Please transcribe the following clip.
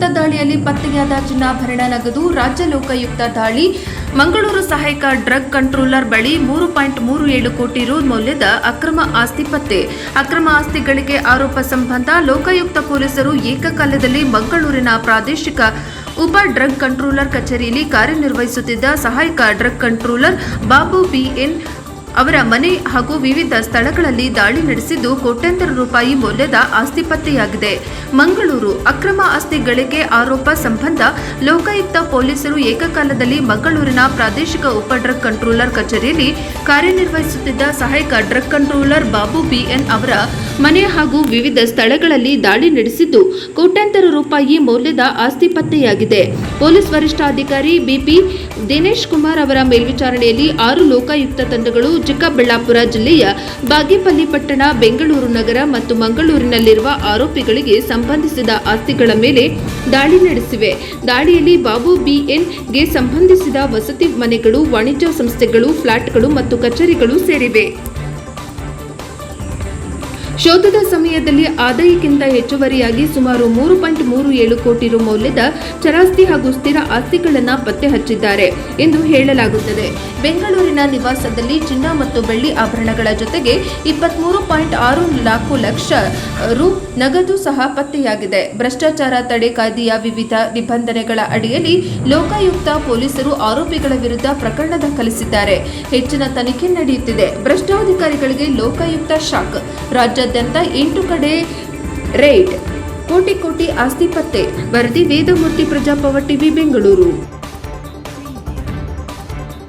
ಲೋಕಾಯುಕ್ತ ದಾಳಿಯಲ್ಲಿ ಪತ್ತೆಯಾದ ಚಿನ್ನಾಭರಣ, ನಗದು. ರಾಜ್ಯ ಲೋಕಾಯುಕ್ತ ದಾಳಿ. ಮಂಗಳೂರು ಸಹಾಯಕ ಡ್ರಗ್ ಕಂಟ್ರೋಲರ್ ಬಳಿ 3.37 ಕೋಟಿ ರು ಮೌಲ್ಯದ ಅಕ್ರಮ ಆಸ್ತಿ ಪತ್ತೆ. ಅಕ್ರಮ ಆಸ್ತಿಗಳಿಗೆ ಆರೋಪ ಸಂಬಂಧ ಲೋಕಾಯುಕ್ತ ಪೊಲೀಸರು ಏಕಕಾಲದಲ್ಲಿ ಮಂಗಳೂರಿನ ಪ್ರಾದೇಶಿಕ ಉಪ ಡ್ರಗ್ ಕಂಟ್ರೋಲರ್ ಕಚೇರಿಯಲ್ಲಿ ಕಾರ್ಯನಿರ್ವಹಿಸುತ್ತಿದ್ದ ಸಹಾಯಕ ಡ್ರಗ್ ಕಂಟ್ರೋಲರ್ ಬಾಬು ಬಿಎನ್ ಅವರ ಮನೆ ಹಾಗೂ ವಿವಿಧ ಸ್ಥಳಗಳಲ್ಲಿ ದಾಳಿ ನಡೆಸಿದ್ದು ಕೋಟ್ಯಾಂತರ ರೂಪಾಯಿ ಮೌಲ್ಯದ ಆಸ್ತಿ ಪತ್ತೆಯಾಗಿದೆ. ಮಂಗಳೂರು ಅಕ್ರಮ ಆಸ್ತಿ ಗಳಿಕೆ ಆರೋಪ ಸಂಬಂಧ ಲೋಕಾಯುಕ್ತ ಪೊಲೀಸರು ಏಕಕಾಲದಲ್ಲಿ ಮಂಗಳೂರಿನ ಪ್ರಾದೇಶಿಕ ಉಪ ಡ್ರಗ್ ಕಂಟ್ರೋಲರ್ ಕಚೇರಿಯಲ್ಲಿ ಕಾರ್ಯನಿರ್ವಹಿಸುತ್ತಿದ್ದ ಸಹಾಯಕ ಡ್ರಗ್ ಕಂಟ್ರೋಲರ್ ಬಾಬು ಬಿಎನ್ ಅವರ ಮನೆ ಹಾಗೂ ವಿವಿಧ ಸ್ಥಳಗಳಲ್ಲಿ ದಾಳಿ ನಡೆಸಿದ್ದು ಕೋಟ್ಯಾಂತರ ರೂಪಾಯಿ ಮೌಲ್ಯದ ಆಸ್ತಿ ಪತ್ತೆಯಾಗಿದೆ. ಪೊಲೀಸ್ ವರಿಷ್ಠಾಧಿಕಾರಿ ಬಿಪಿ ದಿನೇಶ್ ಕುಮಾರ್ ಅವರ ಮೇಲ್ವಿಚಾರಣೆಯಲ್ಲಿ 6 ಲೋಕಾಯುಕ್ತ ತಂಡಗಳು ಚಿಕ್ಕಬಳ್ಳಾಪುರ ಜಿಲ್ಲೆಯ ಬಾಗೇಪಲ್ಲಿ ಪಟ್ಟಣ, ಬೆಂಗಳೂರು ನಗರ ಮತ್ತು ಮಂಗಳೂರಿನಲ್ಲಿರುವ ಆರೋಪಿಗಳಿಗೆ ಸಂಬಂಧಿಸಿದ ಆಸ್ತಿಗಳ ಮೇಲೆ ದಾಳಿ ನಡೆಸಿವೆ. ದಾಳಿಯಲ್ಲಿ ಬಾಬು ಬಿಎನ್ಗೆ ಸಂಬಂಧಿಸಿದ ವಸತಿ ಮನೆಗಳು, ವಾಣಿಜ್ಯ ಸಂಸ್ಥೆಗಳು, ಫ್ಲಾಟ್ಗಳು ಮತ್ತು ಕಚೇರಿಗಳು ಸೇರಿವೆ. ಶೋಧದ ಸಮಯದಲ್ಲಿ ಆದಾಯಕ್ಕಿಂತ ಹೆಚ್ಚುವರಿಯಾಗಿ ಸುಮಾರು 3.37 ಕೋಟಿ ರು ಮೌಲ್ಯದ ಚರಾಸ್ತಿ ಹಾಗೂ ಸ್ಥಿರ ಆಸ್ತಿಗಳನ್ನು ಪತ್ತೆ ಹಚ್ಚಿದ್ದಾರೆ ಎಂದು ಹೇಳಲಾಗುತ್ತದೆ. ಬೆಂಗಳೂರಿನ ನಿವಾಸದಲ್ಲಿ ಚಿನ್ನ ಮತ್ತು ಬೆಳ್ಳಿ ಆಭರಣಗಳ ಜೊತೆಗೆ 23.64 ಲಕ್ಷ ರು ನಗದು ಸಹ ಪತ್ತೆಯಾಗಿದೆ. ಭ್ರಷ್ಟಾಚಾರ ತಡೆ ಕಾಯ್ದೆಯ ವಿವಿಧ ನಿಬಂಧನೆಗಳ ಅಡಿಯಲ್ಲಿ ಲೋಕಾಯುಕ್ತ ಪೊಲೀಸರು ಆರೋಪಿಗಳ ವಿರುದ್ಧ ಪ್ರಕರಣ ದಾಖಲಿಸಿದ್ದಾರೆ. ಹೆಚ್ಚಿನ ತನಿಖೆ ನಡೆಯುತ್ತಿದೆ. ಭ್ರಷ್ಟಾಧಿಕಾರಿಗಳಿಗೆ ಲೋಕಾಯುಕ್ತ ಶಾಕ್. ರಾಜ್ಯಾದ್ಯಂತ 8 ಕಡೆ ರೇಡ್. ಕೋಟಿ ಆಸ್ತಿ ಪತ್ತೆ. ವರದಿ ವೇದಮೂರ್ತಿ, ಪ್ರಜಾಪವ ಟಿವಿ, ಬೆಂಗಳೂರು.